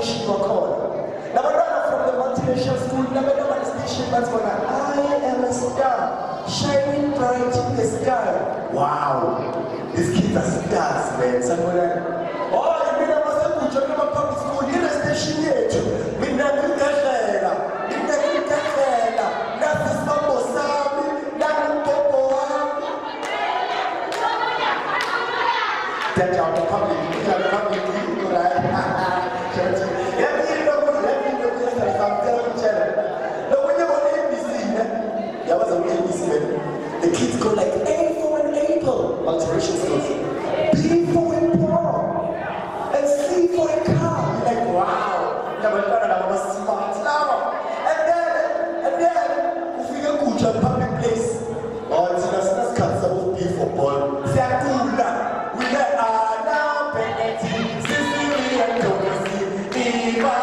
station wakhona. Nabantwana from the multinational school, nabantwana station bathona, I am a star, shining bright in the sky. Wow, these kids are stars, man. Someone, oh, you mean I was a good job public school, in the station yet. Mina ngikahlela, nathi sibambo sami, nangupopo wami. That's our public, right? The kids go like A for an apple, multiracial schools. B for a ball, and C for a car. You're like, wow, never thought I was smart. And then, if we go to a public place, oh, it's just cuts of B for ball. Zakula, we let Anna Benetti, Sicily and Tosi, Eva,